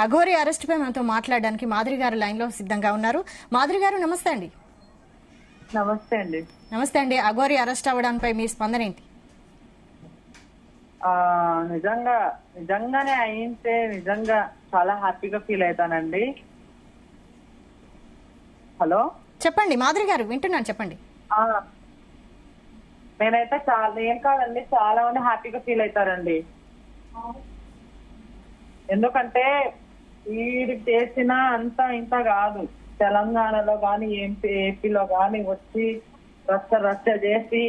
Aghori arrest పై మనతో మాట్లాడడానికి మాధురి గారు లైన్ లో సిద్ధంగా ఉన్నారు. మాధురి గారు నమస్తే అండి. నమస్తే అండి. నమస్తే అండి. అఘోరి అరెస్ట్ అవ్వడంపై మీ స్పందన ఏంటి? నిజంగానే అయింటే నిజంగా చాలా హ్యాపీగా ఫీల్ అవుతానండి. హలో చెప్పండి మాధురి గారు, వింటున్నాను, చెప్పండి. నేనైతే ఏం కాదండి, చాలా మంది హ్యాపీగా ఫీల్ అవుతారండి. ఎందుకంటే వీడికి చేసిన అంత ఇంత కాదు, తెలంగాణలో గాని ఏపీలో గాని వచ్చి రచ్చ చేసి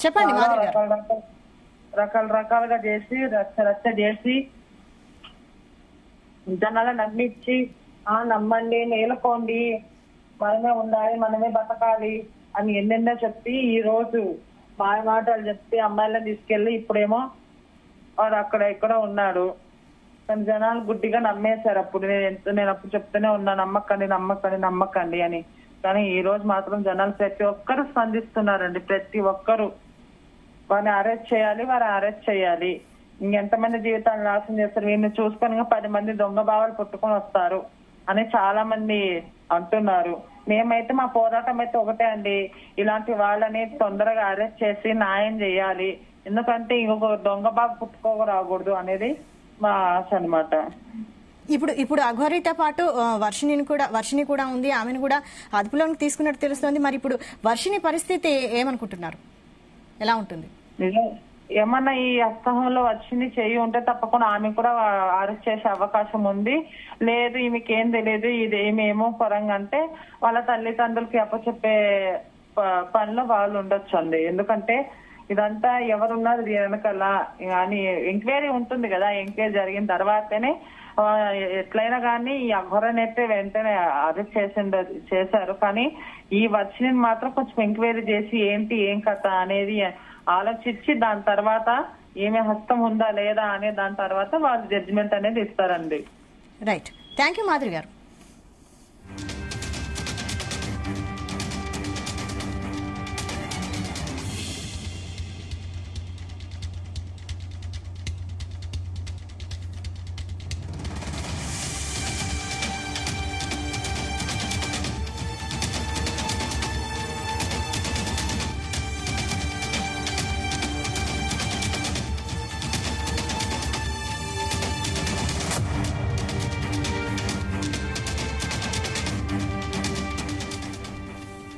చెప్పండి రకరకాలుగా చేసి రచ్చ చేసి జనాల నమ్మించి నమ్మండి, మేలుకోండి, మనమే ఉండాలి, మనమే బతకాలి అని ఎన్నెన్నో చెప్పి ఈ రోజు మాయ మాటలు చెప్పి అమ్మాయిలను తీసుకెళ్లి ఇప్పుడేమో వాడు అక్కడ ఎక్కడో ఉన్నాడు. కానీ జనాలు గుడ్డిగా నమ్మేశారు. అప్పుడు నేను అప్పుడు చెప్తూనే ఉన్నా, నమ్మకండి అని. కానీ ఈ రోజు మాత్రం జనాలు ప్రతి ఒక్కరు స్పందిస్తున్నారండి. ప్రతి ఒక్కరు వారిని అరెస్ట్ చేయాలి. ఇంకెంతమంది జీవితాలు నాశనం చేస్తారు, వీరిని చూసుకొని 10 మంది దొంగ భావాలు పుట్టుకొని వస్తారు అని చాలా మంది అంటున్నారు. మేమైతే మా పోరాటం అయితే ఒకటే అండి, ఇలాంటి వాళ్ళని తొందరగా అరెస్ట్ చేసి న్యాయం చేయాలి. ఎందుకంటే ఇంకొక దొంగ బాబు పుట్టుకోక రాకూడదు అనేది మా ఆశ అనమాట. ఇప్పుడు అఘోరితో పాటు వర్షిని కూడా ఉంది, ఆమెను కూడా అదుపులోకి తీసుకున్నట్టు తెలుస్తోంది. మరి ఇప్పుడు వర్షిని పరిస్థితి ఏమనుకుంటున్నారు, ఎలా ఉంటుంది? ఏమన్నా ఈ అస్తహంలో వచ్చింది చెయ్యి ఉంటే తప్పకుండా ఆమె కూడా అరెస్ట్ చేసే అవకాశం ఉంది. లేదు ఈమెకేం తెలియదు, ఇదేమేమో పరంగా అంటే వాళ్ళ తల్లిదండ్రులకి అప్పచెప్పే పనిలో వాళ్ళు ఉండొచ్చు అండి. ఎందుకంటే ఇదంతా ఎవరున్నారు దీని వెనకాల అని ఎంక్వైరీ ఉంటుంది కదా. ఎంక్వైరీ జరిగిన తర్వాతనే ఎట్లయినా కానీ ఈ అఘోరని అయితే వెంటనే అరెస్ట్ చేశారు. కానీ ఈ వర్షిని మాత్రం కొంచెం ఎంక్వైరీ చేసి ఏం కథ అనేది ఆలోచించి దాని తర్వాత ఏమే హస్తం ఉందా లేదా అనే దాని తర్వాత వాళ్ళు జడ్జిమెంట్ అనేది ఇస్తారండి. రైట్, థ్యాంక్ యూ మాధురి గారు.